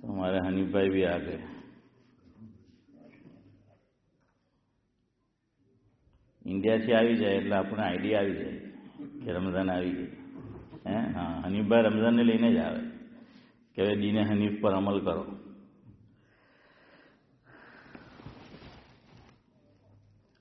تو ہمارے حنیف بھائی بھی آ گئے. ઇન્ડિયાથી આવી જાય એટલે આપણને આઈડિયા આવી જાય કે રમઝાન આવી ગઈ. હા, હનીફભાઈ રમઝાનને લઈને જ આવે કે હવે દીને હનીફ પર અમલ કરો.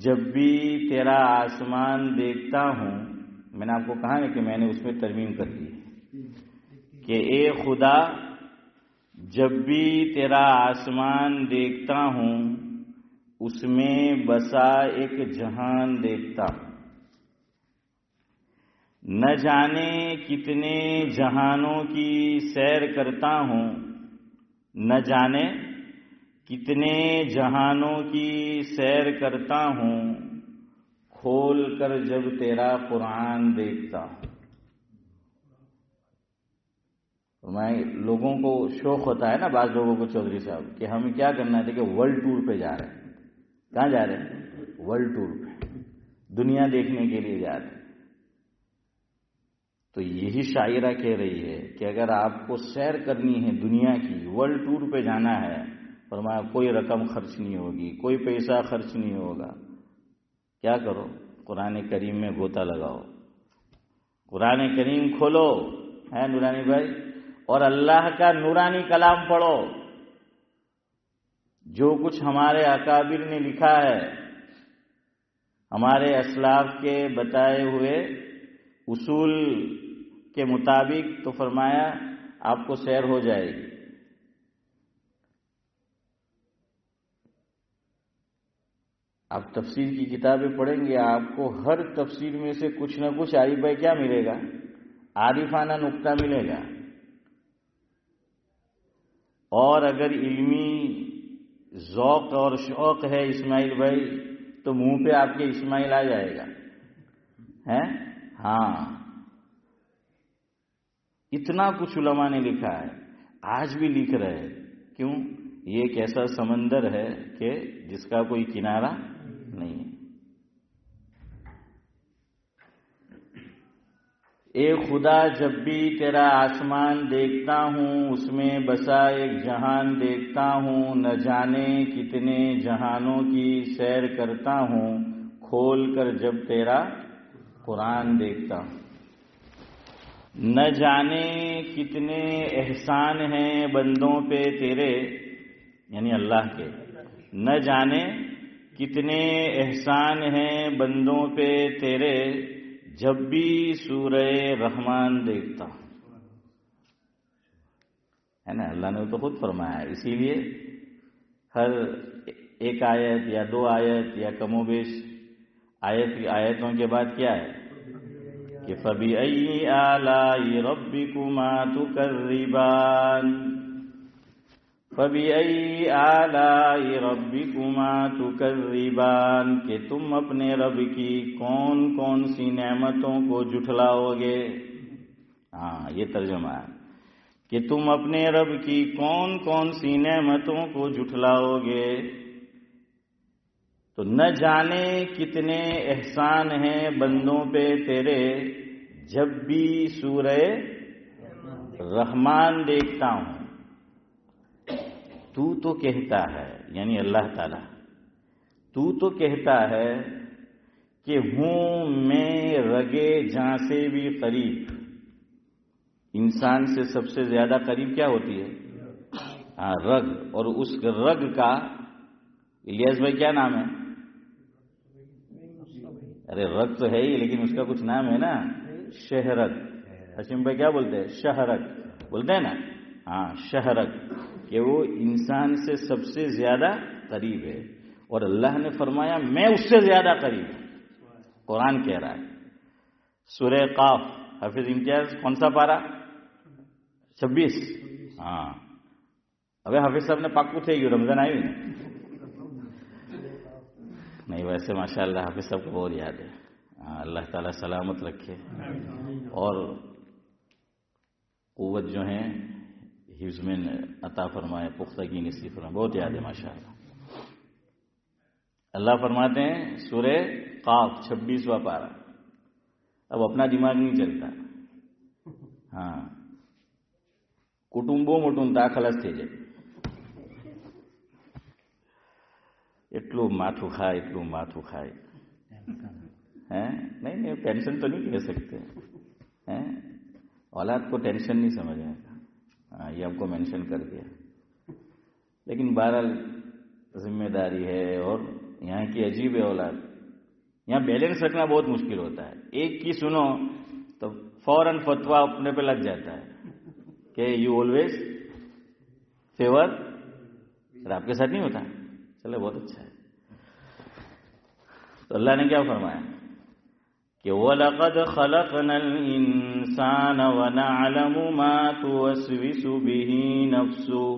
جب بھی تیرا آسمان دیکھتا ہوں، میں نے آپ کو کہا ہے کہ میں نے اس میں ترمیم کر دی کہ اے خدا جب بھی تیرا آسمان دیکھتا ہوں اس میں بسا ایک جہان دیکھتا ہوں، نہ جانے کتنے جہانوں کی سیر کرتا ہوں، نہ جانے کتنے جہانوں کی سیر کرتا ہوں، کھول کر جب تیرا قرآن دیکھتا ہوں۔ میں لوگوں کو شوق ہوتا ہے نا، بعض لوگوں کو چودھری صاحب کہ ہمیں کیا کرنا ہے کہ ورلڈ ٹور پہ جا رہے ہیں۔ کہاں جا رہے ہیں؟ ورلڈ ٹور پہ، دنیا دیکھنے کے لیے جا رہے ہیں۔ تو یہی شاعرہ کہہ رہی ہے کہ اگر آپ کو سیر کرنی ہے دنیا کی، ورلڈ ٹور پہ جانا ہے، فرمایا کوئی رقم خرچ نہیں ہوگی، کوئی پیسہ خرچ نہیں ہوگا، کیا کرو؟ قرآن کریم میں غوطہ لگاؤ، قرآن کریم کھولو، ہے نورانی بھائی، اور اللہ کا نورانی کلام پڑھو۔ جو کچھ ہمارے اکابر نے لکھا ہے، ہمارے اسلاف کے بتائے ہوئے اصول کے مطابق، تو فرمایا آپ کو سیر ہو جائے گی۔ آپ تفسیر کی کتابیں پڑھیں گے، آپ کو ہر تفسیر میں سے کچھ نہ کچھ عارف بھائی کیا ملے گا؟ عارفانہ نقطہ ملے گا۔ اور اگر علمی ذوق اور شوق ہے اسماعیل بھائی تو منہ پہ آپ کے اسماعیل آ جائے گا، ہے؟ ہاں، اتنا کچھ علماء نے لکھا ہے، آج بھی لکھ رہے ہیں۔ کیوں؟ یہ ایک ایسا سمندر ہے کہ جس کا کوئی کنارہ نہیں ہے۔ اے خدا جب بھی تیرا آسمان دیکھتا ہوں اس میں بسا ایک جہان دیکھتا ہوں، نہ جانے کتنے جہانوں کی سیر کرتا ہوں، کھول کر جب تیرا قرآن دیکھتا ہوں۔ نہ جانے کتنے احسان ہیں بندوں پہ تیرے، یعنی اللہ کے، نہ جانے کتنے احسان ہیں بندوں پہ تیرے، جب بھی سورہ رحمان دیکھتا ہوں، ہے نا؟ اللہ نے تو خود فرمایا ہے، اسی لیے ہر ایک آیت یا دو آیت یا کم و بیش آیتوں کے بعد کیا ہے کہ فَبِأَيِّ آلَاءِ رَبِّكُمَا تُكَذِّبَانِ، فَبِأَيِّ آلَاءِ رَبِّكُمَا تُكَذِّبَانِ، کہ تم اپنے رب کی کون کون سی نعمتوں کو جھٹلاؤ گے۔ ہاں، یہ ترجمہ ہے کہ تم اپنے رب کی کون کون سی نعمتوں کو جھٹلاؤ گے۔ تو نہ جانے کتنے احسان ہیں بندوں پہ تیرے، جب بھی سورہ رحمان دیکھتا ہوں۔ تو کہتا ہے، یعنی اللہ تعالی تو کہتا ہے کہ ہوں میں رگے جاں سے بھی قریب۔ انسان سے سب سے زیادہ قریب کیا ہوتی ہے؟ رگ، اور اس رگ کا الیاس بھائی کیا نام ہے؟ ارے رگ تو ہے ہی، لیکن اس کا کچھ نام ہے نا، شہرگ۔ حشیم بھائی کیا بولتے ہیں؟ شہرگ بولتے ہیں نا؟ ہاں، شہرگ، کہ وہ انسان سے سب سے زیادہ قریب ہے، اور اللہ نے فرمایا میں اس سے زیادہ قریب ہوں۔ قرآن کہہ رہا ہے، سورہ قاف، حافظ امتیاز کون سا پارا؟ 26۔ ہاں، ابھی حافظ صاحب نے پاکو تھے، رمضان آئی ہوئی نہیں؟ ویسے ماشاءاللہ حافظ صاحب کو بہت یاد ہے۔ اللہ تعالیٰ سلامت رکھے اور قوت جو ہیں حفظ میں عطا فرمائے، پختگی نصیب فرمائے، بہت یاد ہے ماشاءاللہ۔ اللہ فرماتے ہیں سورہ قاف 26واں پارہ، اب اپنا دماغ نہیں چلتا۔ ہاں، کٹمبو مٹنتا خلص تھے جائے، એટલું માથું ખાય ہیں؟ نہیں ٹینشن تو نہیں کہہ سکتے ہیں، اولاد کو ٹینشن نہیں سمجھنے کا، یہ ہم کو مینشن کر دیا، لیکن بہرحال ذمہ داری ہے، اور یہاں کی عجیب ہے اولاد، یہاں بیلنس رکھنا بہت مشکل ہوتا ہے. ایک کی سنو تو فوراً فتوا اپنے پہ لگ جاتا ہے کہ یو آلویز فیور. آپ کے ساتھ نہیں ہوتا. چلے بہت اچھا ہے. تو اللہ نے کیا فرمایا کہ وَلَقَدْ خَلَقْنَا الْإِنسَانَ وَنَعْلَمُ مَا تُوَسْوِسُ بِهِ نَفْسُهُ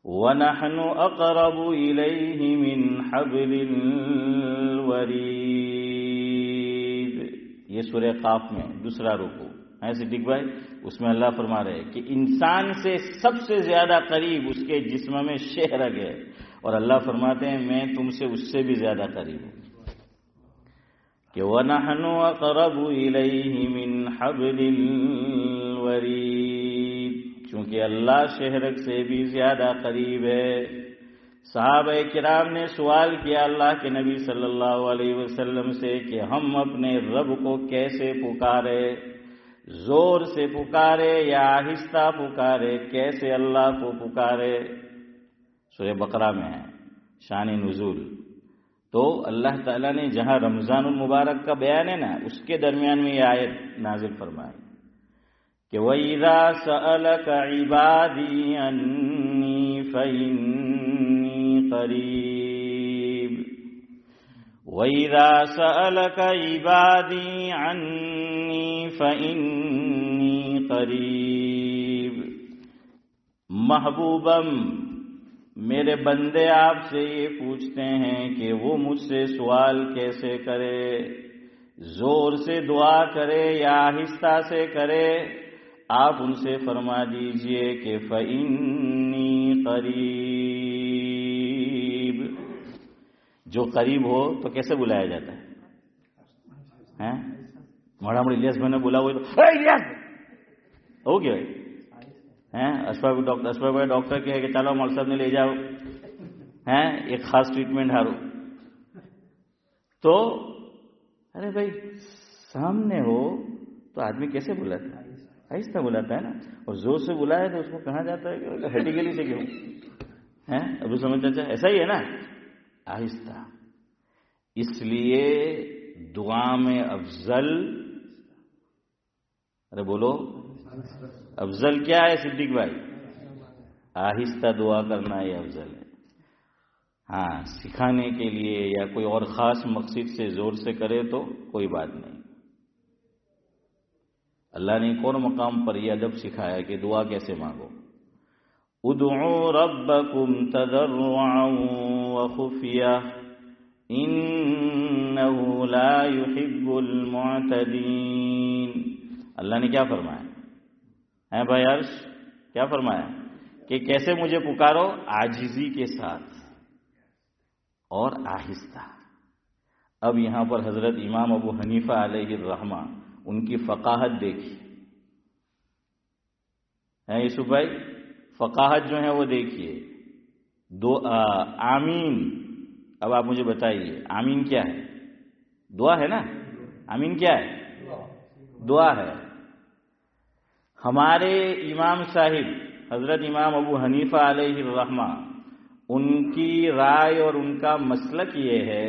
وَنَحْنُ أَقْرَبُ إِلَيْهِ مِنْ حَبْلِ الْوَرِيدِ. یہ سورہ قاف میں دوسرا رکوع ہے صدیق بھائی. اس میں اللہ فرما رہے ہیں کہ انسان سے سب سے زیادہ قریب اس کے جسم میں شہ رگ ہے, اور اللہ فرماتے ہیں میں تم سے اس سے بھی زیادہ قریب ہوں. کہ وَنَحْنُ أَقْرَبُ إِلَيْهِ مِنْ حَبْلِ الْوَرِيدِ, چونکہ اللہ شہرگ سے بھی زیادہ قریب ہے. صحابہ کرام نے سوال کیا اللہ کے نبی صلی اللہ علیہ وسلم سے کہ ہم اپنے رب کو کیسے پکارے, زور سے پکارے یا آہستہ پکارے, کیسے اللہ کو پکارے. سورہ بقرہ میں ہے شان نزول. تو اللہ تعالیٰ نے جہاں رمضان المبارک کا بیان ہے نا, اس کے درمیان میں یہ آیت نازل فرمائی کہ وَإِذَا سَأَلَكَ عِبَادِي أَنِّي فَإِنِّي قَرِيبٌ وَإِذَا سَأَلَكَ عِبَادِي عَنِّي فَإِنِّي قَرِيبٌ. محبوبم میرے بندے آپ سے یہ پوچھتے ہیں کہ وہ مجھ سے سوال کیسے کرے, زور سے دعا کرے یا آہستہ سے کرے. آپ ان سے فرما دیجئے کہ فَإِنِّي قَرِيبٌ. جو قریب ہو تو کیسے بلایا جاتا ہے؟ مڑا مڑی الیاس میں نے بولا ہوئے تو الیاس ہو گیا. اشفاق بھائی ڈاکٹر کہے کہ چلو مول صاحب نے لے جاؤ ایک خاص ٹریٹمنٹ ہارو. تو ارے بھائی سامنے ہو تو آدمی کیسے بلاتا ہے؟ آہستہ بلاتا ہے نا. اور زور سے بلایا تو اس کو کہا جاتا ہے کہ ہٹی گلی سے کیوں ابھی سمجھنا چاہے ایسا ہی ہے نا, آہستہ. اس لیے دعا میں افضل, ارے بولو افضل کیا ہے صدیق بھائی؟ آہستہ دعا کرنا یہ افضل ہے. ہاں سکھانے کے لیے یا کوئی اور خاص مقصد سے زور سے کرے تو کوئی بات نہیں. اللہ نے ایک اور مقام پر یہ ادب سکھایا کہ دعا کیسے مانگو. ادعوا ربکم تضرعا وخفیہ انہ لا يحب المعتدین. اللہ نے کیا فرمایا ہے بھائی عرش؟ کیا فرمایا کہ کیسے مجھے پکارو؟ عاجزی کے ساتھ اور آہستہ. اب یہاں پر حضرت امام ابو حنیفہ علیہ الرحمہ ان کی فقاہت دیکھیے یوسف بھائی, فقاہت جو ہے وہ دیکھیے. آمین. اب آپ مجھے بتائیے آمین کیا ہے؟ دعا ہے نا. آمین کیا ہے؟ دعا ہے. ہمارے امام صاحب حضرت امام ابو حنیفہ علیہ الرحمہ ان کی رائے اور ان کا مسلک یہ ہے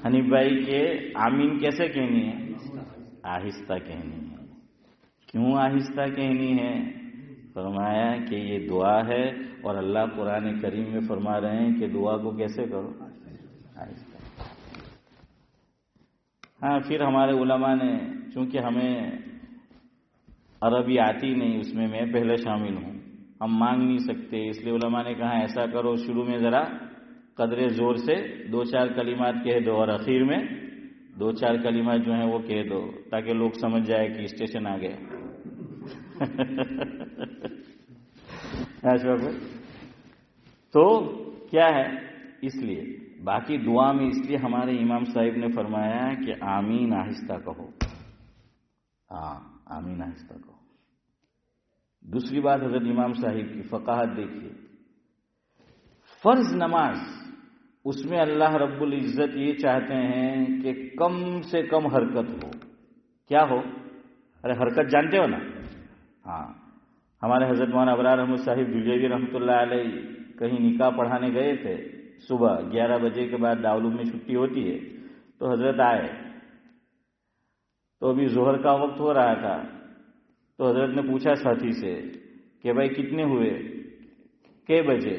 حنیف بھائی کہ آمین کیسے کہنی ہے؟ آہستہ کہنی ہے. کیوں آہستہ کہنی ہے؟ فرمایا کہ یہ دعا ہے اور اللہ قرآن کریم میں فرما رہے ہیں کہ دعا کو کیسے کرو؟ آہستہ. ہاں پھر ہمارے علماء نے, چونکہ ہمیں عربی آتی نہیں, اس میں میں پہلے شامل ہوں, ہم مانگ نہیں سکتے, اس لیے علماء نے کہا ایسا کرو شروع میں ذرا قدر زور سے 2-4 کلمات کہہ دو اور اخیر میں 2-4 کلمات جو ہیں وہ کہہ دو تاکہ لوگ سمجھ جائے کہ اسٹیشن آ گیا. تو کیا ہے اس لیے باقی دعا میں اس لیے ہمارے امام صاحب نے فرمایا کہ آمین آہستہ کہو. ہاں آمین آہستہ کہو. دوسری بات حضرت امام صاحب کی فقاہت دیکھیے. فرض نماز اس میں اللہ رب العزت یہ چاہتے ہیں کہ کم سے کم حرکت ہو. کیا ہو؟ ارے حرکت جانتے ہو نا. ہاں ہمارے حضرت مولانا ابرار احمد صاحب جلیوی رحمۃ اللہ علیہ کہیں نکاح پڑھانے گئے تھے. صبح 11 بجے کے بعد دارالعلوم میں چھٹی ہوتی ہے تو حضرت آئے، تو ابھی ظہر کا وقت ہو رہا تھا، تو حضرت نے پوچھا ساتھی سے کہ بھائی کتنے ہوئے، کے بجے؟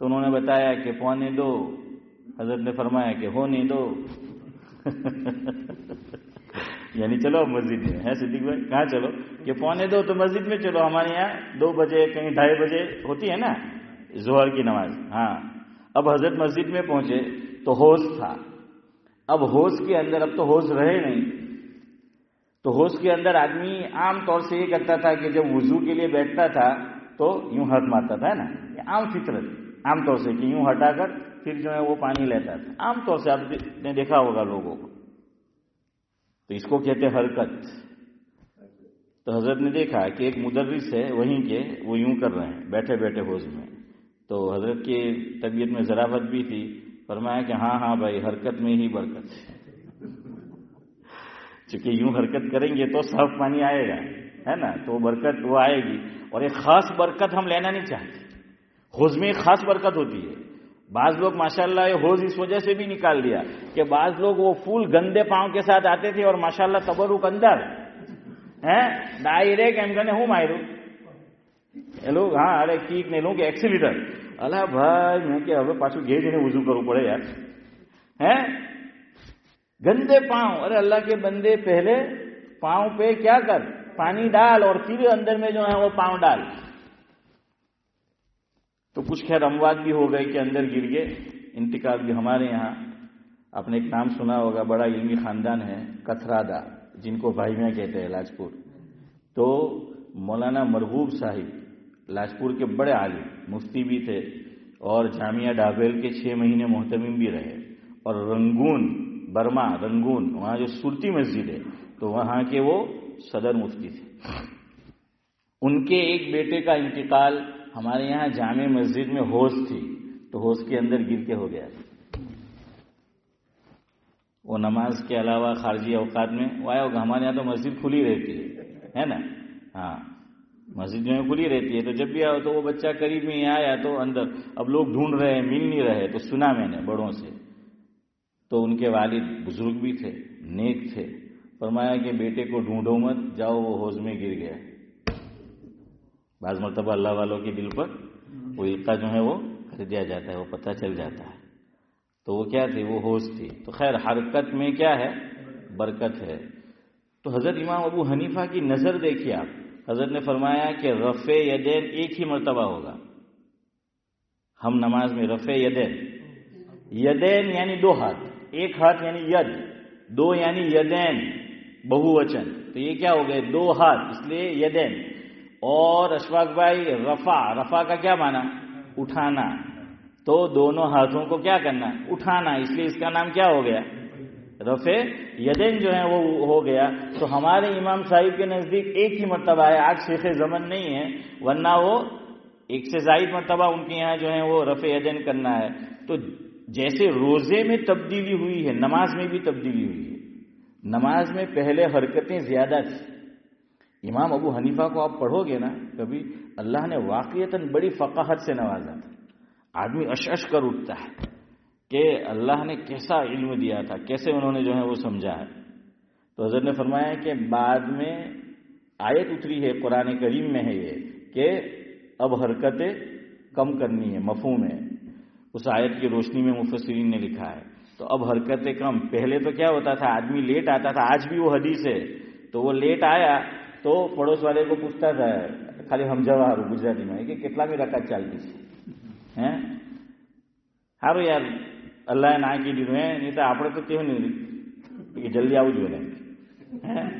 تو انہوں نے بتایا کہ 1:45۔ حضرت نے فرمایا کہ ہونے دو یعنی چلو اب مسجد میں ہے صدیق بھائی، کہاں چلو کہ 1:45 تو مسجد میں چلو، ہمارے یہاں 2 بجے کہیں 2:30 بجے ہوتی ہے نا ظہر کی نماز۔ ہاں، اب حضرت مسجد میں پہنچے تو حوض تھا، اب حوض کے اندر، اب تو حوض رہے نہیں، تو حوض کے اندر آدمی عام طور سے یہ کرتا تھا کہ جب وضو کے لیے بیٹھتا تھا تو یوں ہاتھ مارتا تھا نا، یہ عام فطرت عام طور سے کہ یوں ہٹا کر پھر جو ہے وہ پانی لیتا تھا، عام طور سے آپ نے دیکھا ہوگا لوگوں کو، تو اس کو کہتے حرکت۔ تو حضرت نے دیکھا کہ ایک مدرس ہے وہیں کے، وہ یوں کر رہے ہیں بیٹھے بیٹھے حوض میں، تو حضرت کی طبیعت میں ظرافت بھی تھی، فرمایا کہ ہاں ہاں بھائی، حرکت میں ہی برکت ہے، چونکہ یوں حرکت کریں گے تو صاف پانی آئے گا، ہے نا، تو برکت وہ آئے گی، اور ایک خاص برکت ہم لینا نہیں چاہتے۔ حوض میں ایک خاص برکت ہوتی ہے، بعض لوگ ماشاءاللہ یہ حوض اس وجہ سے بھی نکال دیا کہ بعض لوگ وہ پھول گندے پاؤں کے ساتھ آتے تھے اور ماشاءاللہ تبرک اندر ہیں ڈائریکٹ ایم کنے ہوں مائرو لوگ، ہاں ارے ٹھیک نہیں لوں کہ ایکسیلیٹر، اللہ بھائی میں کہ اب پاچو گھے جنے وضو کرو پڑے یار، ہیں گندے پاؤں، ارے اللہ کے بندے پہلے پاؤں پہ کیا کر، پانی ڈال اور پھر اندر میں جو ہے وہ پاؤں ڈال۔ تو کچھ خیر اموات بھی ہو گئے کہ اندر گر گئے، انتقال بھی۔ ہمارے یہاں آپ نے ایک نام سنا ہوگا، بڑا علمی خاندان ہے کتھرادہ، جن کو بھائی میاں کہتے ہیں، لاجپور، تو مولانا مرغوب صاحب لاجپور کے بڑے عالم مفتی بھی تھے، اور جامعہ ڈابیل کے 6 مہینے محتمم بھی رہے، اور رنگون برما، رنگون وہاں جو صورتی مسجد ہے تو وہاں کے وہ صدر مفتی تھے۔ ان کے ایک بیٹے کا انتقال ہمارے یہاں جامع مسجد میں حوض تھی، تو حوض کے اندر گر کے ہو گیا۔ وہ نماز کے علاوہ خارجی اوقات میں وہ آیا ہوگا، ہمارے یہاں تو مسجد کھلی رہتی ہے نا، ہاں مسجد جو ہے کھلی رہتی ہے، تو جب بھی آؤ تو وہ بچہ قریب میں آیا تو اندر، اب لوگ ڈھونڈ رہے ہیں مل نہیں رہے، تو سنا میں نے بڑوں سے، تو ان کے والد بزرگ بھی تھے، نیک تھے، فرمایا کہ بیٹے کو ڈھونڈو مت، جاؤ وہ حوض میں گر گیا۔ بعض مرتبہ اللہ والوں کے دل پر وہ القاء جو ہے وہ کر دیا جاتا ہے، وہ پتہ چل جاتا ہے، تو وہ کیا تھی، وہ حوض تھی۔ تو خیر حرکت میں کیا ہے، برکت ہے۔ تو حضرت امام ابو حنیفہ کی نظر دیکھیے آپ، حضرت نے فرمایا کہ رفع یدین ایک ہی مرتبہ ہوگا۔ ہم نماز میں رفع یدین، یدین یعنی 2 ہاتھ، ایک ہاتھ یعنی ید، 2 یعنی یدین بہو وچن، تو یہ کیا ہو گئے 2 ہاتھ، اس لیے یدین۔ اور اشفاق بھائی رفع کا کیا معنی، اٹھانا، تو دونوں ہاتھوں کو کیا کرنا، اٹھانا، اس لیے اس کا نام کیا ہو گیا، رفع یدین جو ہے وہ ہو گیا۔ تو ہمارے امام صاحب کے نزدیک ایک ہی مرتبہ ہے، آج شیخ زمن نہیں ہے، ورنہ وہ 1 سے زائد مرتبہ ان کے یہاں جو ہے وہ رفع یدین کرنا ہے۔ تو جیسے روزے میں تبدیلی ہوئی ہے، نماز میں بھی تبدیلی ہوئی ہے۔ نماز میں پہلے حرکتیں زیادہ تھی۔ امام ابو حنیفہ کو آپ پڑھو گے نا کبھی، اللہ نے واقعتاً بڑی فقاہت سے نوازا تھا، آدمی اش کر اٹھتا ہے کہ اللہ نے کیسا علم دیا تھا، کیسے انہوں نے جو ہے وہ سمجھا ہے۔ تو حضرت نے فرمایا کہ بعد میں آیت اتری ہے قرآن کریم میں ہے یہ کہ اب حرکتیں کم کرنی ہے، مفہوم ہے، اس آیت کی روشنی میں مفسرین نے لکھا ہے۔ تو اب حرکتیں کم، پہلے تو کیا ہوتا تھا، آدمی لیٹ آتا تھا، آج بھی وہ حدیث ہے، تو وہ لیٹ آیا تو پڑوس والے کو پوچھتا تھا، خالی ہم جواہر گجراتی میں کہ کتنا بھی رکعت چلتی ہے، સારું યાર અલ્લાહ ના કીધું હે નહીં તો આપણે તો કેવું નહીં કે જલ્દી આવવું જોઈએ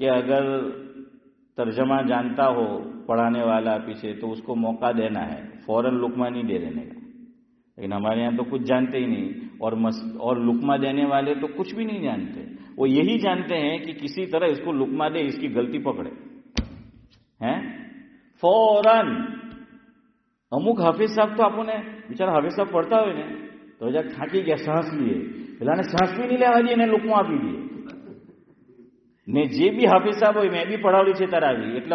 کہ اگر ترجمہ جانتا ہو پڑھانے والا پیچھے تو اس کو موقع دینا ہے، فوراً لقمہ نہیں دے دینے کا. لیکن ہمارے یہاں تو کچھ جانتے ہی نہیں، اور لقمہ دینے والے تو کچھ بھی نہیں جانتے. وہ یہی جانتے ہیں کہ کسی طرح اس کو لقمہ دے، اس کی غلطی پکڑے ہیں فوراً. اموک حافظ صاحب تو آپ نے بیچارہ حافظ صاحب پڑھتا ہوئے نے تو جا کھاکی گیا سانس لیے પેલા ને શ્વાસ બી નહીં લેવા દે ને લુકમો આપી દે ને જે બી હાફિઝ સાહેબ હોય મેં બી પઢાવ્યું છે તરાવી એટલે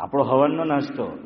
આપણો હવનનો નાસ્તો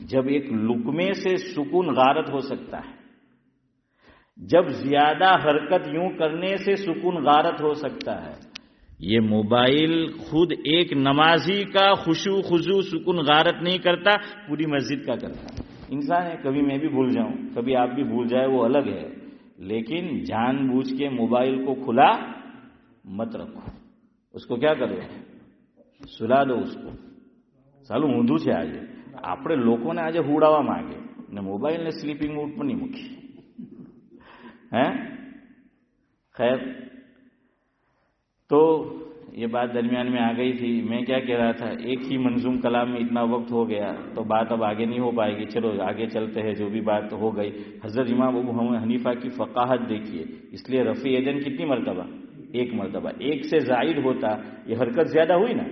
جب ایک لقمے سے سکون غارت ہو سکتا ہے، جب زیادہ حرکت یوں کرنے سے سکون غارت ہو سکتا ہے، یہ موبائل خود ایک نمازی کا خشوع خضوع سکون غارت نہیں کرتا، پوری مسجد کا کرتا ہے۔ انسان ہے، کبھی میں بھی بھول جاؤں، کبھی آپ بھی بھول جائے، وہ الگ ہے، لیکن جان بوجھ کے موبائل کو کھلا مت رکھو، اس کو کیا کرو، سلا دو اس کو۔ સાલું ઊંધું છે આજે આપણે લોકોને આજે હુડાવા માંગે ને મોબાઈલને સ્લીપિંગ મોડ પર નહીં મૂકી ہیں خیر تو یہ بات درمیان میں آ گئی تھی۔ میں کیا کہہ رہا تھا، ایک ہی منظوم کلام میں اتنا وقت ہو گیا تو بات اب آگے نہیں ہو پائے گی، چلو آگے چلتے ہیں۔ جو بھی بات ہو گئی، حضرت امام ابو حنیفہ کی فقاہت دیکھیے، اس لیے رفع یدین کتنی مرتبہ، ایک مرتبہ، ایک سے زائد ہوتا یہ حرکت زیادہ ہوئی نا۔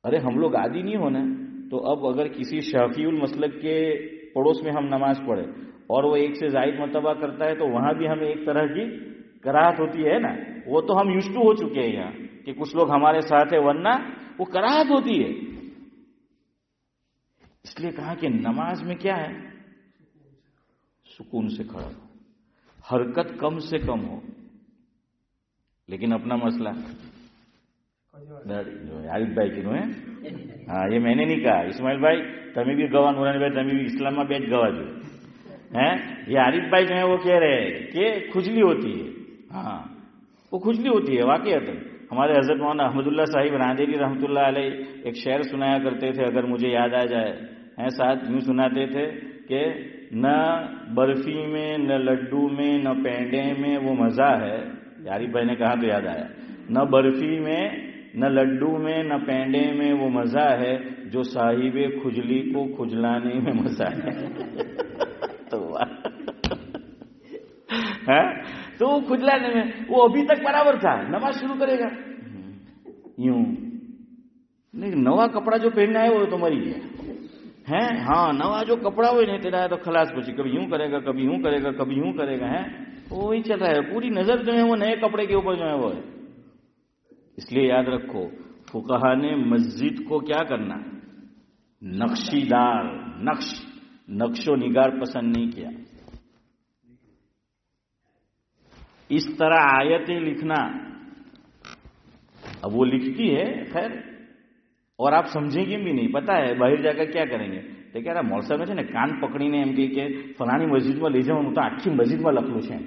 ارے ہم لوگ عادی نہیں ہونا، تو اب اگر کسی شافعی المسلک کے پڑوس میں ہم نماز پڑھے اور وہ ایک سے زائد مرتبہ کرتا ہے تو وہاں بھی ہمیں ایک طرح کی کراہت ہوتی ہے نا۔ وہ تو ہم یوزٹو ہو چکے ہیں یہاں کہ کچھ لوگ ہمارے ساتھ ہیں، ورنہ وہ کراہت ہوتی ہے۔ اس لیے کہا کہ نماز میں کیا ہے، سکون سے کھڑا ہو، حرکت کم سے کم ہو۔ لیکن اپنا مسئلہ عارف بھائی کینوں ہے، ہاں یہ میں نے نہیں کہا، اسماعیل بھائی تمہیں بھی گواہ، نورانی بھائی تمہیں بھی اسلام میں بیٹھ گواہ جو ہیں، یہ عارف بھائی جو ہیں وہ کہہ رہے ہیں کہ کھجلی ہوتی ہے۔ ہاں وہ کھجلی ہوتی ہے واقعات۔ ہمارے حضرت مولانا احمد اللہ صاحب راندیری رحمۃ اللہ علیہ ایک شعر سنایا کرتے تھے، اگر مجھے یاد آ جائے، ساتھ یوں سناتے تھے کہ نہ برفی میں نہ لڈو میں نہ پینڈے میں وہ مزہ ہے۔ عارف بھائی نے کہا تو یاد آیا، نہ برفی میں نہ لڈو میں نہ پینڈے میں وہ مزہ ہے، جو صاحب کھجلی کو کھجلانے میں مزہ ہے۔ تو وہ کھجلانے میں، وہ ابھی تک برابر تھا، نماز شروع کرے گا یوں، لیکن نوا کپڑا جو پہننا ہے وہ تو مری گیا ہے۔ ہاں نوا جو کپڑا وہ نہیں تیرا ہے تو خلاص پچی، کبھی یوں کرے گا، کبھی یوں کرے گا، کبھی یوں کرے گا، ہے وہی چل رہا ہے۔ پوری نظر جو ہے وہ نئے کپڑے کے اوپر جو ہے وہ ہے۔ اس لیے یاد رکھو، فقہا نے مسجد کو کیا کرنا، نقشی دار، نقش و نگار پسند نہیں کیا۔ اس طرح آیتیں لکھنا، اب وہ لکھتی ہے خیر، اور آپ سمجھیں گے بھی نہیں، پتا ہے باہر جا کر کیا کریں گے تو کہہ رہا مول صاحب ہے نا کان پکڑીને એમ કે ફલાણી મસ્જિદમાં લઈ જવાનું તો આખી મસ્જિદમાં લખલું છે એમ।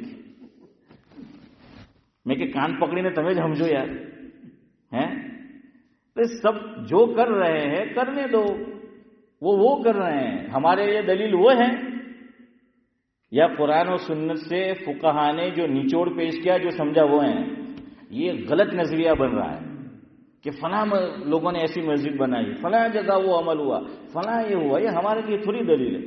میں کہ کان پکڑીને તમે જ સમજો યાર، ہیں تو سب جو کر رہے ہیں کرنے دو، وہ کر رہے ہیں، ہمارے لیے دلیل وہ ہے یا قرآن و سنت سے فقہا نے جو نچوڑ پیش کیا، جو سمجھا وہ ہیں۔ یہ غلط نظریہ بن رہا ہے کہ فلاں لوگوں نے ایسی مسجد بنائی، فلاں جگہ وہ عمل ہوا، فلاں یہ ہوا، یہ ہمارے لیے تھوڑی دلیل ہے۔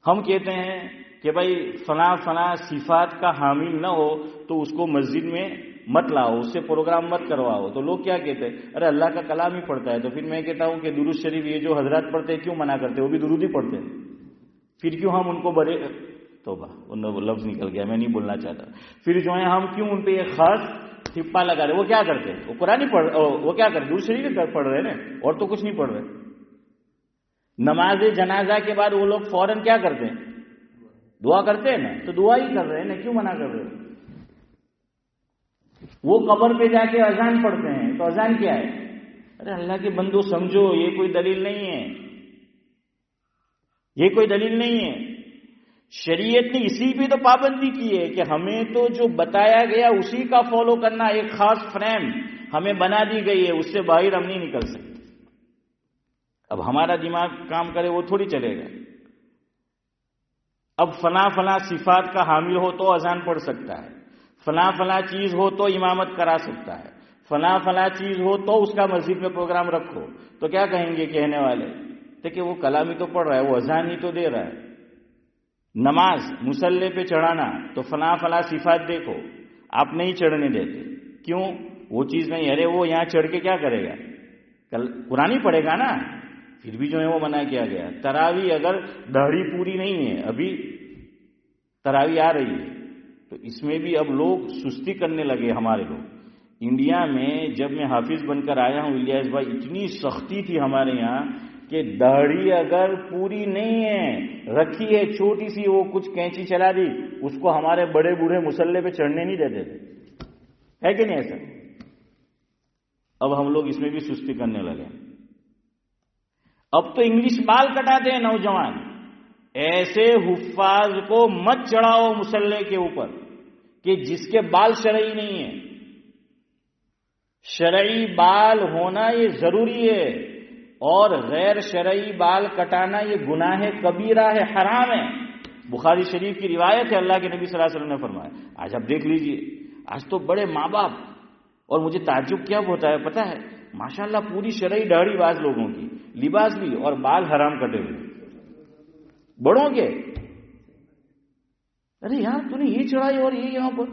ہم کہتے ہیں کہ بھائی فلاں صفات کا حامل نہ ہو تو اس کو مسجد میں مت لاؤ، اس سے پروگرام مت کرواؤ، تو لوگ کیا کہتے ہیں، ارے اللہ کا کلام ہی پڑھتا ہے۔ تو پھر میں کہتا ہوں کہ درود شریف یہ جو حضرات پڑھتے ہیں کیوں منع کرتے ہیں، وہ بھی درود ہی پڑھتے ہیں، پھر کیوں ہم ان کو بڑے توبہ لفظ نکل گیا، میں نہیں بولنا چاہتا، پھر جو ہے ہم کیوں ان پہ ایک خاص ٹھپا لگا رہے؟ وہ کیا کرتے ہیں، وہ قرآن ہی پڑھ، وہ کیا کرتے، درود شریف پڑھ رہے ہیں نا، اور تو کچھ نہیں پڑھ رہے۔ نماز جنازہ کے بعد وہ لوگ فوراً کیا کرتے ہیں، دعا کرتے ہیں نا، تو دعا ہی کر رہے ہیں نا، کیوں منع کر رہے ہیں؟ وہ قبر پہ جا کے اذان پڑھتے ہیں، تو اذان کیا ہے؟ ارے اللہ کے بندو سمجھو، یہ کوئی دلیل نہیں ہے، یہ کوئی دلیل نہیں ہے۔ شریعت نے اسی پہ تو پابندی کی ہے کہ ہمیں تو جو بتایا گیا اسی کا فالو کرنا، ایک خاص فریم ہمیں بنا دی گئی ہے، اس سے باہر ہم نہیں نکل سکتے۔ اب ہمارا دماغ کام کرے وہ تھوڑی چلے گا۔ اب فلاں صفات کا حامل ہو تو اذان پڑھ سکتا ہے، فلاں چیز ہو تو امامت کرا سکتا ہے، فلاں چیز ہو تو اس کا مسجد میں پروگرام رکھو، تو کیا کہیں گے کہنے والے، کہ وہ کلام ہی تو پڑھ رہا ہے، وہ اذان ہی تو دے رہا ہے۔ نماز مصلی پہ چڑھانا تو فلاں صفات دیکھو، آپ نہیں چڑھنے دیتے، کیوں؟ وہ چیز نہیں، ارے وہ یہاں چڑھ کے کیا کرے گا، قرآن ہی پڑھے گا نا، پھر بھی جو ہے وہ منع کیا گیا۔ تراوی اگر داڑھی پوری نہیں ہے، ابھی تراوی آ رہی ہے، تو اس میں بھی اب لوگ سستی کرنے لگے، ہمارے لوگ انڈیا میں جب میں حافظ بن کر آیا ہوں الیاس بھائی، اتنی سختی تھی ہمارے یہاں کہ داڑھی اگر پوری نہیں ہے، رکھی ہے چھوٹی سی، وہ کچھ کینچی چلا دی، اس کو ہمارے بڑے بوڑھے مسلح پہ چڑھنے نہیں دیتے تھے، ہے کہ نہیں ایسا؟ اب ہم لوگ اس میں بھی سستی کرنے لگے. اب تو انگلش بال کٹاتے ہیں نوجوان. ایسے حفاظ کو مت چڑھاؤ مسلح کے اوپر کہ جس کے بال شرعی نہیں ہیں. شرعی بال ہونا یہ ضروری ہے، اور غیر شرعی بال کٹانا یہ گناہ کبیرہ ہے، حرام ہے. بخاری شریف کی روایت ہے، اللہ کے نبی صلی اللہ علیہ وسلم نے فرمایا. آج آپ دیکھ لیجئے، آج تو بڑے ماں باپ، اور مجھے تعجب کیا ہوتا ہے پتہ ہے، ماشاءاللہ پوری شرعی داڑھی باز لوگوں کی، لباس بھی اور بال حرام کٹے ہوئے بڑوں کے. ارے یار تو نے یہ چڑھائی اور یہ یہاں پر.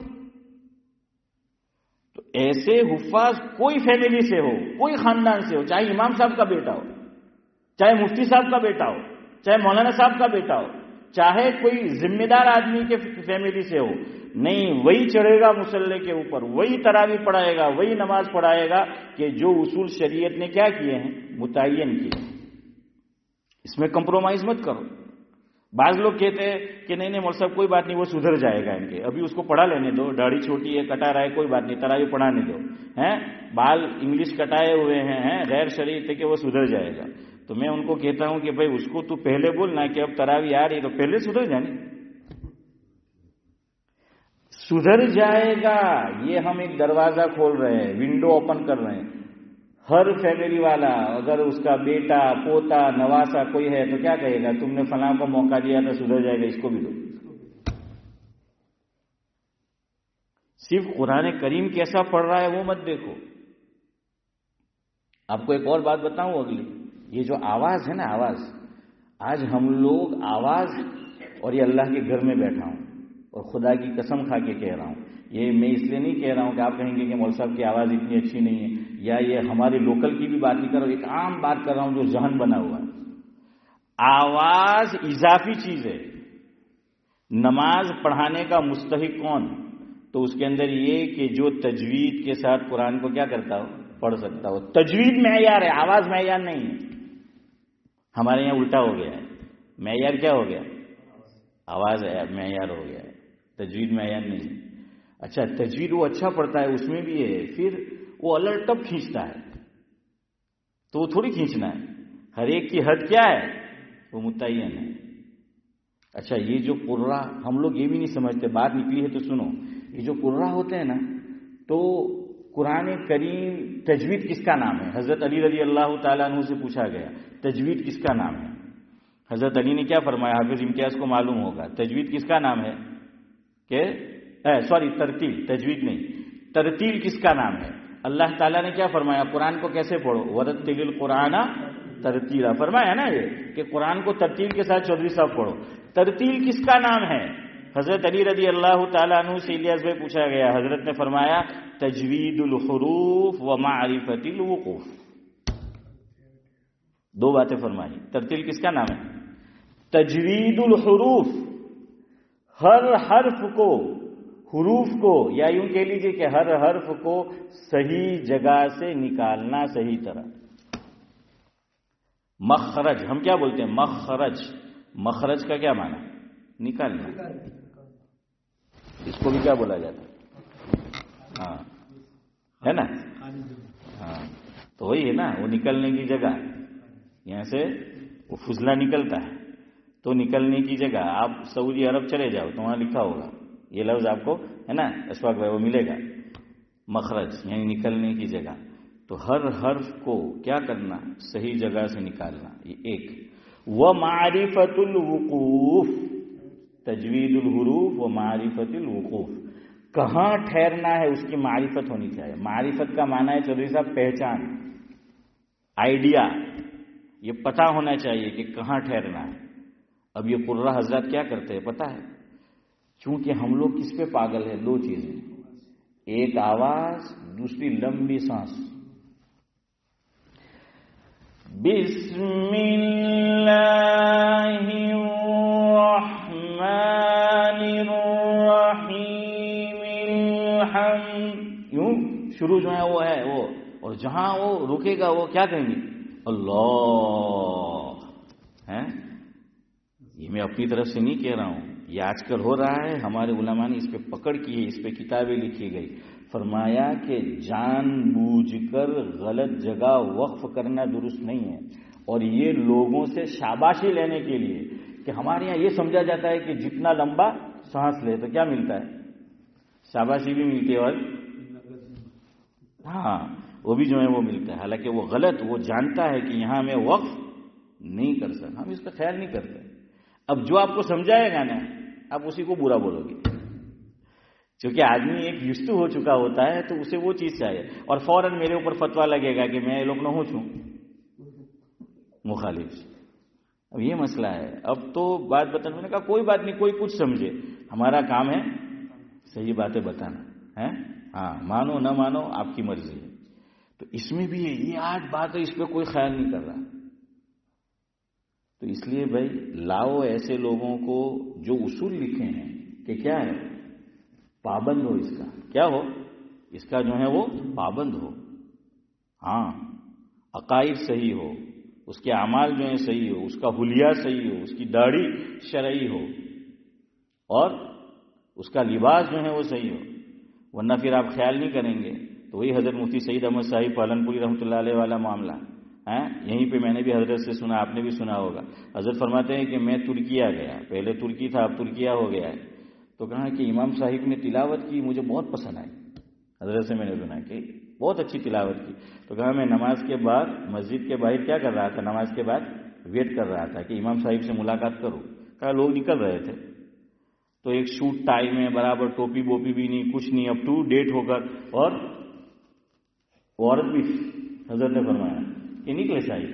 تو ایسے حفاظ کوئی فیملی سے ہو، کوئی خاندان سے ہو، چاہے امام صاحب کا بیٹا ہو، چاہے مفتی صاحب کا بیٹا ہو، چاہے مولانا صاحب کا بیٹا ہو، چاہے کوئی ذمہ دار آدمی کے فیملی سے ہو، نہیں، وہی چڑھے گا مسلح کے اوپر، وہی تراویح پڑھائے گا، وہی نماز پڑھائے گا کہ جو اصول شریعت نے کیا کیے ہیں، متعین کیے. اس میں کمپرومائز مت کرو. بعض لوگ کہتے ہیں کہ نہیں مول صاحب کوئی بات نہیں، وہ سدھر جائے گا، ان کے ابھی اس کو پڑھا لینے دو، داڑھی چھوٹی ہے، کٹا رہا ہے، کوئی بات نہیں، تراویح پڑھانے دو. ہیں بال انگلش کٹائے ہوئے ہیں، غیر شرعی تھے کہ وہ سدھر جائے گا. تو میں ان کو کہتا ہوں کہ بھائی اس کو تو پہلے بولنا کہ اب تراویح آ رہی تو پہلے سدھر جانے. سدھر جائے گا، یہ ہم ایک دروازہ کھول رہے ہیں، ونڈو اوپن کر رہے ہیں. ہر فیملی والا اگر اس کا بیٹا، پوتا، نواسا کوئی ہے تو کیا کہے گا، تم نے فلاں کو موقع دیا تھا، سدھر جائے گا، اس کو بھی دو. صرف قرآن کریم کیسا پڑھ رہا ہے وہ مت دیکھو. آپ کو ایک اور بات بتاؤں اگلی، یہ جو آواز ہے نا، آواز، آج ہم لوگ آواز، اور یہ اللہ کے گھر میں بیٹھا ہوں اور خدا کی قسم کھا کے کہہ رہا ہوں، یہ میں اس لیے نہیں کہہ رہا ہوں کہ آپ کہیں گے کہ مول صاحب کی آواز اتنی اچھی نہیں ہے، یا یہ ہمارے لوکل کی بھی بات نہیں کر رہا ہوں، ایک عام بات کر رہا ہوں جو ذہن بنا ہوا ہے. آواز اضافی چیز ہے. نماز پڑھانے کا مستحق کون؟ تو اس کے اندر یہ کہ جو تجوید کے ساتھ قرآن کو کیا کرتا ہو، پڑھ سکتا ہو. تجوید معیار ہے، آواز معیار نہیں ہے. ہمارے یہاں الٹا ہو گیا ہے، معیار کیا ہو گیا، آواز معیار ہو گیا ہے، تجوید معیار نہیں ہے. اچھا تجوید وہ اچھا پڑھتا ہے، اس میں بھی ہے، پھر وہ الٹ ٹپ کھینچتا ہے، تو وہ تھوڑی کھینچنا ہے. ہر ایک کی حد کیا ہے، وہ متعین ہے. اچھا یہ جو قرہ، ہم لوگ یہ بھی نہیں سمجھتے، بات نکلی ہے تو سنو. یہ جو قرہ ہوتے ہیں نا، تو قرآن کریم تجوید کس کا نام ہے؟ حضرت علی رضی اللہ تعالیٰ عنہ سے پوچھا گیا تجوید کس کا نام ہے. حضرت علی نے کیا فرمایا، حافظ امتیاز کو معلوم ہوگا، تجوید کس کا نام ہے کہ ترتیل، تجوید نہیں، ترتیل کس کا نام ہے؟ اللہ تعالیٰ نے کیا فرمایا، قرآن کو کیسے پڑھو، ورتل القرآن ترتیلا، فرمایا نا یہ کہ قرآن کو ترتیل کے ساتھ چودھری صاحب پڑھو. ترتیل کس کا نام ہے؟ حضرت علی رضی اللہ تعالیٰ عنہ سے الیاس بھائی پوچھا گیا، حضرت نے فرمایا تجوید الحروف و معرفت الوقوف. دو باتیں فرمائی. ترتیل کس کا نام ہے؟ تجوید الحروف، ہر حرف کو، حروف کو، یا یوں کہہ لیجئے کہ ہر حرف کو صحیح جگہ سے نکالنا، صحیح طرح. مخرج ہم کیا بولتے ہیں، مخرج، مخرج کا کیا معنی، نکالنا. اس کو بھی کیا بولا جاتا ہاں ہے نا، ہاں تو وہی ہے نا، وہ نکلنے کی جگہ. یہاں سے وہ فضلہ نکلتا ہے تو نکلنے کی جگہ. آپ سعودی عرب چلے جاؤ تو وہاں لکھا ہوگا یہ لفظ آپ کو، ہے نا اشفاق بھائی، وہ ملے گا، مخرج یعنی نکلنے کی جگہ. تو ہر حرف کو کیا کرنا، صحیح جگہ سے نکالنا. یہ ایک. ومعرفت الوقوف، تجوید الحروف و معرفت الوقوف، کہاں ٹھہرنا ہے اس کی معرفت ہونی چاہیے. معرفت کا معنی ہے چودھری صاحب پہچان، آئیڈیا، یہ پتہ ہونا چاہیے کہ کہاں ٹھہرنا ہے. اب یہ قرہ حضرات کیا کرتے ہیں پتہ ہے، چونکہ ہم لوگ کس پہ پاگل ہیں، دو چیزیں، ایک آواز، دوسری لمبی سانس. بسم اللہ الرحمن الرحیم الحمد، یوں شروع جو ہے وہ ہے وہ، اور جہاں وہ رکے گا وہ کیا کہیں گے؟ اللہ ہے. یہ میں اپنی طرف سے نہیں کہہ رہا ہوں، یہ آج کل ہو رہا ہے. ہمارے علماء نے اس پہ پکڑ کی ہے، اس پہ کتابیں لکھی گئی. فرمایا کہ جان بوجھ کر غلط جگہ وقف کرنا درست نہیں ہے، اور یہ لوگوں سے شاباشی لینے کے لیے کہ ہمارے یہاں یہ سمجھا جاتا ہے کہ جتنا لمبا سانس لے تو کیا ملتا ہے؟ شاباشی بھی ملتی ہے، اور ہاں وہ بھی جو ہے وہ ملتا ہے. حالانکہ وہ غلط، وہ جانتا ہے کہ یہاں میں وقف نہیں کر سکتا، ہم اس کا خیال نہیں کرتے. اب جو آپ کو سمجھائے گا نا آپ اسی کو برا بولو گے، کیونکہ آدمی ایک یستو ہو چکا ہوتا ہے تو اسے وہ چیز چاہیے، اور فوراً میرے اوپر فتویٰ لگے گا کہ میں یہ لوگ نہ ہو چھوں مخالف. اب یہ مسئلہ ہے. اب تو بات بتانے میں نے کہا کوئی بات نہیں، کوئی کچھ سمجھے، ہمارا کام ہے صحیح باتیں بتانا ہے. ہاں مانو نہ مانو آپ کی مرضی ہے. تو اس میں بھی یہ 8 بات ہے، اس پہ کوئی خیال نہیں کر رہا. تو اس لیے بھائی لاؤ ایسے لوگوں کو جو اصول لکھے ہیں کہ کیا ہے، پابند ہو، اس کا کیا ہو، اس کا جو ہے وہ پابند ہو. ہاں عقائد صحیح ہو، اس کے اعمال جو ہیں صحیح ہو، اس کا حلیہ صحیح ہو، اس کی داڑھی شرعی ہو، اور اس کا لباس جو ہے وہ صحیح ہو. ورنہ پھر آپ خیال نہیں کریں گے تو وہی حضرت مفتی سعید احمد صاحب پالن پوری رحمۃ اللہ علیہ والا معاملہ ہے. یہیں پہ میں نے بھی حضرت سے سنا، آپ نے بھی سنا ہوگا. حضرت فرماتے ہیں کہ میں ترکیہ گیا، پہلے ترکی تھا اب ترکیہ ہو گیا ہے. تو کہا کہ امام صاحب نے تلاوت کی، مجھے بہت پسند آئی. حضرت سے میں نے سنا کہ بہت اچھی تلاوت کی. تو کہا میں نماز کے بعد مسجد کے باہر کیا کر رہا تھا، نماز کے بعد ویٹ کر رہا تھا کہ امام صاحب سے ملاقات کروں. کہا لوگ نکل رہے تھے تو ایک سوٹ ٹائی میں برابر، ٹوپی بوپی بھی نہیں، کچھ نہیں، اپ ٹو ڈیٹ ہو کر، اور عورت بھی حضرت نے فرمایا کہ نکلے صاحب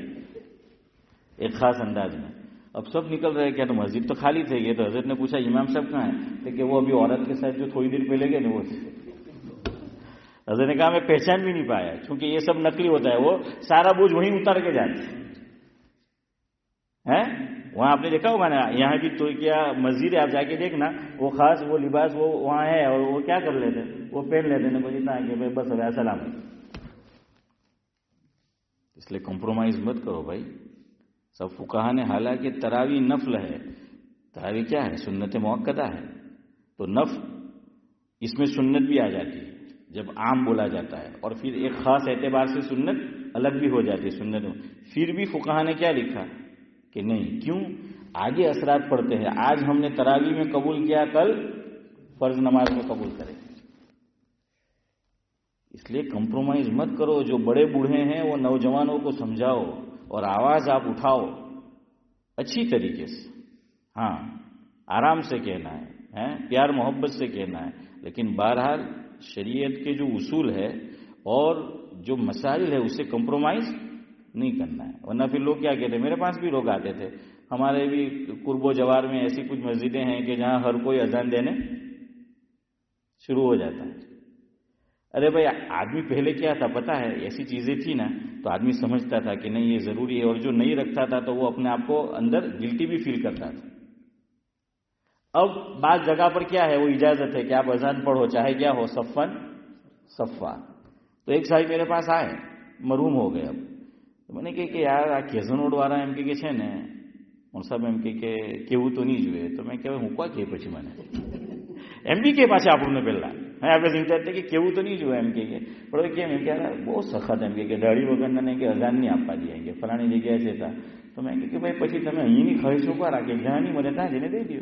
ایک خاص انداز میں. اب سب نکل رہے کیا، تو مسجد تو خالی تھے. یہ تو حضرت نے پوچھا امام صاحب کہاں ہیں، کہ وہ ابھی عورت کے ساتھ جو تھوڑی دیر پہلے گئے نا وہ. حضرت نے کہا میں پہچان بھی نہیں پایا، کیونکہ یہ سب نقلی ہوتا ہے، وہ سارا بوجھ وہیں اتار کے جاتے ہیں. وہاں آپ نے دیکھا ہوگا نا، یہاں بھی ترکیہ مسجد ہے، آپ جا کے دیکھنا، وہ خاص وہ لباس وہ وہاں ہے، اور وہ کیا کر لیتے، وہ پہن لیتے نا، اتنا کہ بس اب السلام. اس لیے کمپرومائز مت کرو بھائی. سب فقہا نے حالانکہ تراوی نفل ہے، تراوی کیا ہے، سنت موقدہ ہے، تو نفل اس میں سنت بھی آ جاتی ہے جب عام بولا جاتا ہے، اور پھر ایک خاص اعتبار سے سنت الگ بھی ہو جاتی ہے سنت میں. پھر بھی فقہا نے کیا لکھا کہ نہیں، کیوں، آگے اثرات پڑتے ہیں. آج ہم نے تراوی میں قبول کیا، کل فرض نماز میں قبول کریں. اس لیے کمپرومائز مت کرو. جو بڑے بوڑھے ہیں وہ نوجوانوں کو سمجھاؤ، اور آواز آپ اٹھاؤ اچھی طریقے سے. ہاں آرام سے کہنا ہے، پیار محبت سے کہنا ہے، لیکن بہرحال شریعت کے جو اصول ہے اور جو مسائل ہے اس سے کمپرومائز نہیں کرنا ہے. ورنہ پھر لوگ کیا کہتے ہیں، میرے پاس بھی لوگ آتے تھے، ہمارے بھی قرب و جوار میں ایسی کچھ مسجدیں ہیں کہ جہاں ہر کوئی اذان دینے شروع ہو جاتا ہے. ارے بھائی آدمی پہلے کیا تھا پتہ ہے، ایسی چیزیں تھی نا تو آدمی سمجھتا تھا کہ نہیں یہ ضروری ہے، اور جو نہیں رکھتا تھا تو وہ اپنے آپ کو اندر گلٹی بھی فیل کرتا تھا. اب بعض جگہ پر کیا ہے، وہ اجازت ہے کہ آپ اذان پڑھو چاہے کیا ہو، صفن صفا. تو ایک صاحب میرے پاس آئے، مرحوم ہو گئے. اب تو میں نے کہا کہ یار આ કેઝનોડ વાળા એમ કે છે ને સાહેબ એમ કે કેવું તો નહીં જોઈએ. તો મેં કહેવાય હું કોઈ કહે પછી મને એમ બી કે પાછા આપણને પહેલાં આપણે ચિંતા હતી કે કેવું તો નહીં જોઈએ એમ કે પણ કેમ એમ કે બહુ સખત એમ કે દાઢી વગરના ને કે અજાન નહીં આપવા દે એમ કે ફલાણી જગ્યાએ છે તા. તો મેં કે ભાઈ પછી તમે અહીંની ખરીશો કો રાખે જ્યાં નહીં મને ત્યાં જઈને દઈ દો.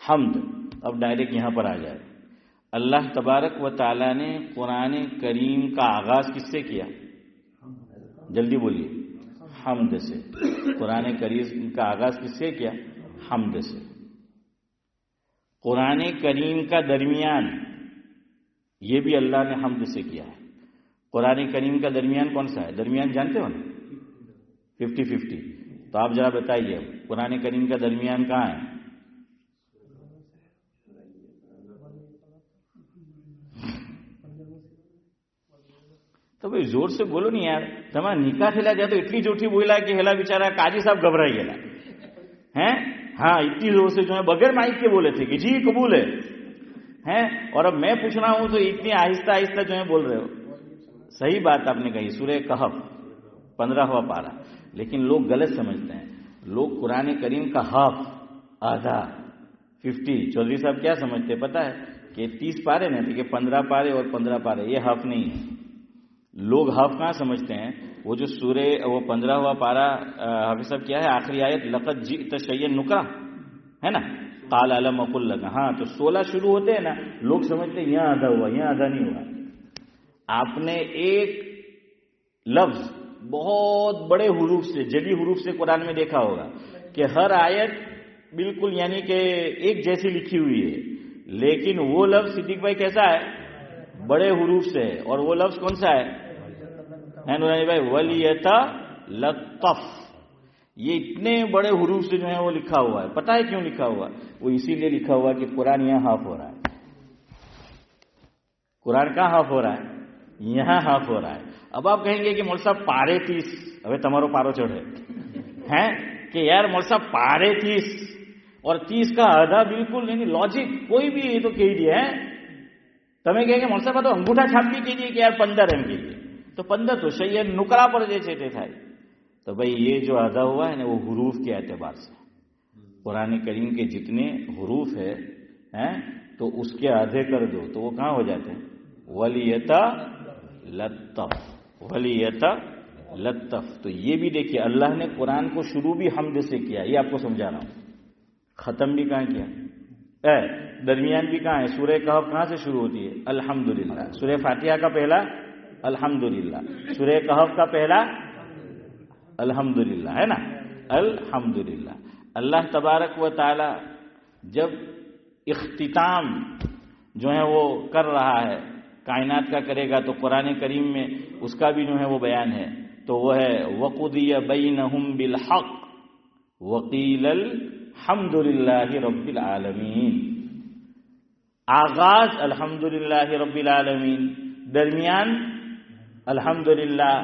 حمد. اب ڈائریکٹ یہاں پر آ جائے. اللہ تبارک و تعالیٰ نے قرآن کریم کا آغاز کس سے کیا؟ جلدی بولیے. حمد سے. قرآن کریم کا آغاز کس سے کیا؟ حمد سے. قرآن کریم کا درمیان یہ بھی اللہ نے حمد سے کیا ہے. قرآن کریم کا درمیان کون سا ہے؟ درمیان جانتے ہو نا؟ 50-50. تو آپ ذرا بتائیے قرآن کریم کا درمیان کہاں ہے؟ تو بھائی زور سے بولو نہیں یار. تمہارا نکاح تھیلا جائے تو اتنی جھوٹی بولا کہ ہلا بیچارہ قاضی صاحب گھبرائی گیا ہیں. ہاں اتنی زور سے جو ہے بغیر مائک کے بولے تھے کہ جی قبول ہے ہیں. اور اب میں پوچھ رہا ہوں تو اتنی آہستہ آہستہ جو ہے بول رہے ہو. صحیح بات آپ نے کہی. سورہ کہف 15واں پارہ. لیکن لوگ غلط سمجھتے ہیں. لوگ قرآن کریم کا ہاف آدھا 50 چودھری صاحب کیا سمجھتے ہیں پتہ ہے کہ 30 پارے نا ٹھیک ہے 15 پارے اور 15 پارے یہ ہاف نہیں ہے. لوگ ہاف کہاں سمجھتے ہیں؟ وہ جو سورہ وہ 15واں پارہ حافظ صاحب کیا ہے آخری آیت لقد جئت شیئا نکرا ہے نا. قال الم اقل لك. ہاں تو 16 شروع ہوتے ہیں نا لوگ سمجھتے ہیں یہاں آدھا ہوا یہاں آدھا نہیں ہوا. آپ نے ایک لفظ بہت بڑے حروف سے جلی حروف سے قرآن میں دیکھا ہوگا کہ ہر آیت بالکل یعنی کہ ایک جیسی لکھی ہوئی ہے. لیکن وہ لفظ صدیق بھائی کیسا ہے؟ بڑے حروف سے ہے. اور وہ لفظ کون سا ہے نورانی بھائی؟ وَلْيَتَلَطَّفْ. یہ اتنے بڑے حروف سے جو ہے وہ لکھا ہوا ہے. پتہ ہے کیوں لکھا ہوا؟ وہ اسی لیے لکھا ہوا کہ قرآن یہاں ہاف ہو رہا ہے. قرآن کہاں ہاف ہو رہا ہے؟ یہاں ہاف ہو رہا ہے. اب آپ کہیں گے کہ مول صاحب پارے 30 ابھی تمہارو پارو چڑھے ہیں کہ یار مول صاحب پارے 30 اور 30 کا آدھا بالکل یعنی لاجک کوئی بھی یہ تو کہہ دیا ہے. تمہیں کہیں گے مول صاحب تو انگوٹھا چھاپ کے کہیے کہ یار 15 ایم کے لیے تو 15 تو صحیح ہے نکرا پر جیسے تھا. تو بھائی یہ جو آدھا ہوا ہے نا وہ حروف کے اعتبار سے قرآن کریم کے جتنے حروف ہیں تو اس کے آدھے کر دو تو وہ کہاں ہو جاتے ہیں؟ وَلْيَتَلَطَّفْ. وَلْيَتَلَطَّفْ. تو یہ بھی دیکھیے اللہ نے قرآن کو شروع بھی حمد سے کیا. یہ آپ کو سمجھا رہا ہوں. ختم بھی کہاں کیا؟ درمیان بھی کہاں ہے؟ سورہ کہف کہاں سے شروع ہوتی ہے؟ الحمدللہ. سورہ فاتحہ کا پہلا الحمدللہ. سورہ کہف کا پہلا الحمدللہ ہے نا. الحمدللہ. اللہ تبارک و تعالی جب اختتام جو ہے وہ کر رہا ہے کائنات کا کرے گا تو قرآن کریم میں اس کا بھی جو ہے وہ بیان ہے. تو وہ ہے وَقُضِيَ بَيْنَهُمْ بِالْحَقِّ وَقِيلَ الْحَمْدُلِلَّهِ رَبِّ الْعَالَمِينَ. آغاز الحمدللہ رب العالمین، درمیان الحمدللہ،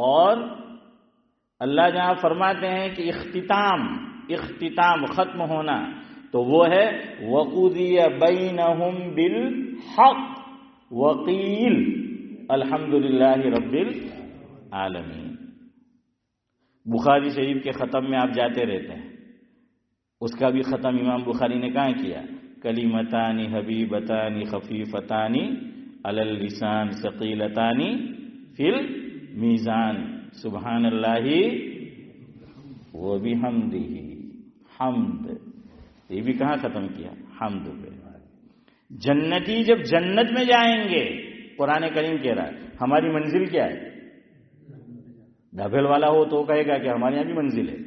اور اللہ جہاں فرماتے ہیں کہ اختتام ختم ہونا تو وہ ہے وَقُضِيَ بَيْنَهُمْ بِالْحَقِّ وَقِيلَ الْحَمْدُلِلَّهِ رَبِّ الْعَالَمِينَ. بخاری شریف کے ختم میں آپ جاتے رہتے ہیں. اس کا بھی ختم امام بخاری نے کہاں کیا؟ کلیمتان حبیبتان خفیفتان علی اللسان ثقیلتان فی المیزان سبحان اللہ وبحمدہ. حمد یہ بھی کہاں ختم کیا؟ حمد پہ. جنتی جب جنت میں جائیں گے قرآن کریم کہہ رہا ہے ہماری منزل کیا ہے؟ ڈھابل والا ہو تو کہے گا کہ ہمارے یہاں بھی منزل ہے.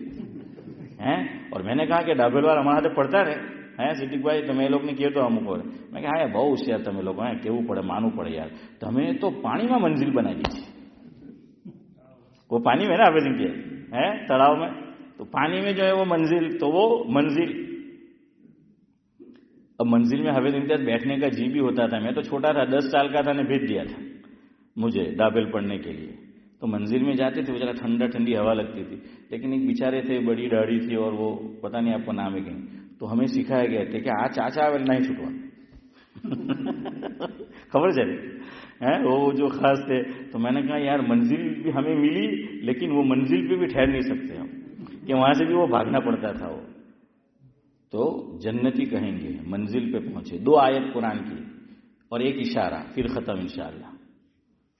اور میں نے کہا کہ ڈھابل والا ہمارا تو پڑھتا رہے ہیں صدیق بھائی تمہیں لوگ نے کیے تو ہم کو. میں کہا ہے بہت ہوشیار تمہیں لوگ ہیں کیوں پڑے مانو پڑے یار تمہیں تو پانی میں منزل بنا دیجیے. وہ پانی میں نا آویزن کیا ہے تڑاؤ میں تو پانی میں جو ہے وہ منزل تو وہ منزل. اب منزل میں حافظ امتیاز بیٹھنے کا جی بھی ہوتا تھا. میں تو چھوٹا تھا 10 سال کا تھا نے بھیج دیا تھا مجھے ڈابل پڑھنے کے لیے. تو منزل میں جاتے تھے بیچارہ ٹھنڈی ہوا لگتی تھی. لیکن ایک بیچارے تھے بڑی داڑھی تھی اور وہ پتہ نہیں آپ کو نام ہے کہیں تو ہمیں سکھایا گیا تھا کہ آج چاچا نہیں چھٹوا خبر چلے وہ جو خاص تھے. تو میں نے کہا یار منزل بھی ہمیں ملی لیکن وہ منزل پہ بھی ٹھہر نہیں سکتے ہم کہ وہاں سے بھی وہ بھاگنا پڑتا تھا. وہ تو جنتی کہیں گے منزل پہ پہنچے. 2 آیت قرآن کی اور ایک اشارہ پھر ختم انشاءاللہ.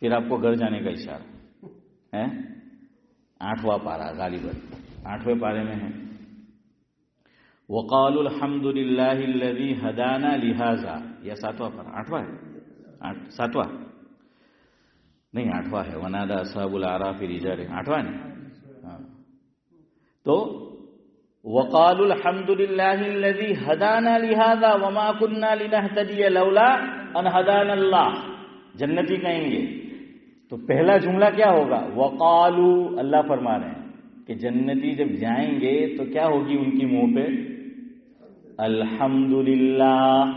پھر آپ کو گھر جانے کا اشارہ ہے. 8واں پارہ غالباً 8ویں پارے میں ہے وقالوا الحمد للہ الذی ہدانا لہذا، یہ 7واں پر 8واں ہے، 7واں نہیں 8واں ہے، ونادى اصحاب الاعراف رجالا، 8واں ہے تو وقالوا الحمد للہ الذی ہدانا لہذا وما كنا لنهتدی لولا ان ہدانا اللہ، جنتی کہیں گے تو پہلا جملہ کیا ہوگا؟ وقالوا، اللہ فرما رہے ہیں کہ جنتی جب جائیں گے تو کیا ہوگی ان کی منہ پہ؟ الحمدللہ،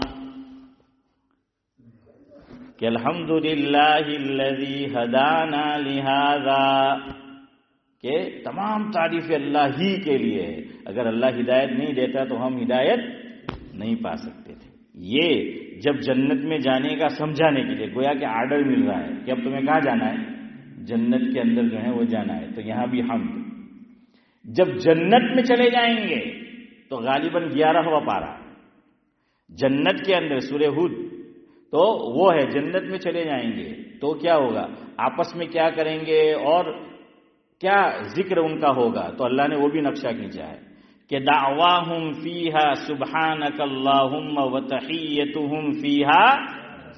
کہ الحمدللہ الذی ہدانا لہذا، کہ تمام تعریف اللہ ہی کے لیے ہے، اگر اللہ ہدایت نہیں دیتا تو ہم ہدایت نہیں پا سکتے تھے۔ یہ جب جنت میں جانے کا سمجھانے کے لیے گویا کہ آرڈر مل رہا ہے کہ اب تمہیں کہاں جانا ہے؟ جنت کے اندر جو ہے وہ جانا ہے، تو یہاں بھی حمد۔ جب جنت میں چلے جائیں گے تو غالباً 11واں پارہ جنت کے اندر سورہ ہود، تو وہ ہے جنت میں چلے جائیں گے تو کیا ہوگا، آپس میں کیا کریں گے اور کیا ذکر ان کا ہوگا، تو اللہ نے وہ بھی نقشہ کھینچا ہے کہ دعواہم فیہا سبحانک اللہم وتحیتہم فیہا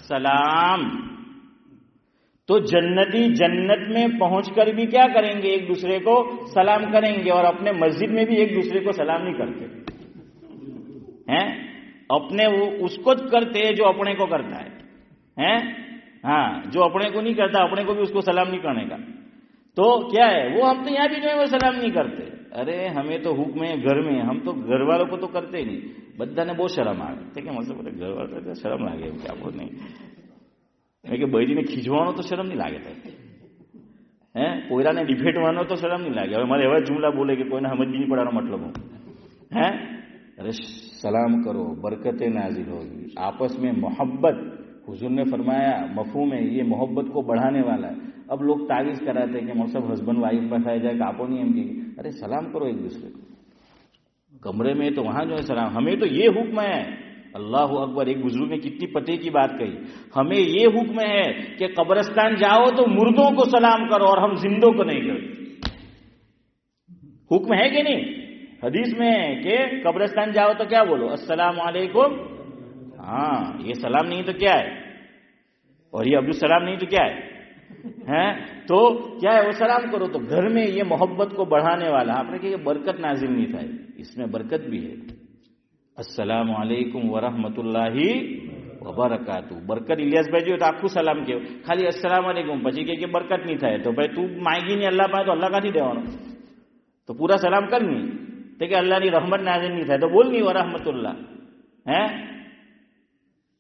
سلام۔ تو جنتی جنت میں پہنچ کر بھی کیا کریں گے؟ ایک دوسرے کو سلام کریں گے، اور اپنے مسجد میں بھی ایک دوسرے کو سلام نہیں کرتے ہیں، اپنے وہ اس کو کرتے ہیں جو اپنے کو کرتا ہے، ہاں جو اپنے کو نہیں کرتا اپنے کو بھی اس کو سلام نہیں کرنے کا، تو کیا ہے وہ ہم تو یہاں بھی جو ہے وہ سلام نہیں کرتے۔ ارے ہمیں تو حکم ہے گھر میں، ہم تو گھر والوں کو تو کرتے ہی نہیں، بدھا نے بہت شرم آ گئی، ٹھیک ہے مطلب گھر والوں شرم લાગે کیا بول نہیں کہ બૈરીને ખીજવાનો તો શરમ નહીં લાગે હે, કોયરાને ડિફેટવાનો તો શરમ નહીં લાગે। હવે મારે એવા જુમલા બોલે કે કોઈને સમજ નહીં પડવાનો મતલબ હું ہے، ارے سلام کرو برکتیں نازل ہوگی، آپس میں محبت، حضور نے فرمایا مفہوم ہے یہ محبت کو بڑھانے والا ہے۔ اب لوگ تعویذ کراتے ہیں کہ مطلب ہسبینڈ وائف بسایا جائے کہ آپ نہیں ہم کی، ارے سلام کرو ایک دوسرے کو، کمرے میں تو وہاں جو ہے سلام، ہمیں تو یہ حکم ہے، اللہ اکبر، ایک بزرگ نے کتنی پتے کی بات کہی، ہمیں یہ حکم ہے کہ قبرستان جاؤ تو مردوں کو سلام کرو اور ہم زندوں کو نہیں کرتے، حکم ہے کہ نہیں؟ حدیث میں ہے کہ قبرستان جاؤ تو کیا بولو؟ السلام علیکم، ہاں یہ سلام نہیں تو کیا ہے، اور یہ عبدالسلام نہیں تو کیا ہے، تو کیا ہے وہ سلام کرو، تو گھر میں یہ محبت کو بڑھانے والا، آپ نے کہ یہ برکت نازل نہیں تھا، اس میں برکت بھی ہے۔ السلام علیکم ورحمۃ اللہ وبرکاتہ، برکت الیاس بھائی جو આખું સલામ કહ્યું، ખાલી અસલામ અલૈકુમ પછી કે બરકત નહીં થાય, તો ભાઈ તું માંગી નહીં અલ્લાહ પાસે તો અલ્લાહ કાથી દેવાનો? તો પૂરા સલામ કર નહીં તો કે અલ્લાહની રહમત નાઝિલ નહીં થાય, તો બોલ નહીં વરહમતુલ્લાહ હે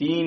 3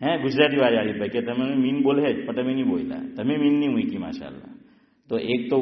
હે, ગુજરાતી વાળા હરીફ ભાઈ કે તમે મીન બોલે જ પણ તમે નહીં બોલ્યા, તમે મીન નહીં મૂકી માશાઅલ્લાહ। તો એક તો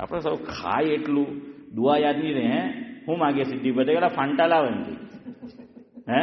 આપણે સૌ ખાય એટલું દુઆ યાદ નહીં રહે હે, હું માગે સિદ્ધિ બતે કે ફાંટા લાવે એમથી હે।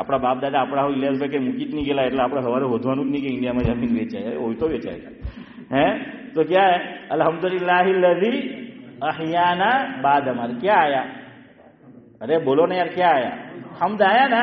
આપણા બાપ દાદા આપણા ઇલિયાસભાઈ કંઈ મૂકી જ નહીં ગયેલા, એટલે આપણે સવારે હોધવાનું જ નહીં કે ઇન્ડિયામાં જમીન વેચાય, હોય તો વેચાય હે. તો ક્યાં અલ્હમ્દુલિલ્લાહ લઝી અહયાના બાદ અમારે ક્યાં આયા? અરે બોલો ને યાર, ક્યાં આયા? હમ્દ આયા ના,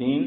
3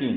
3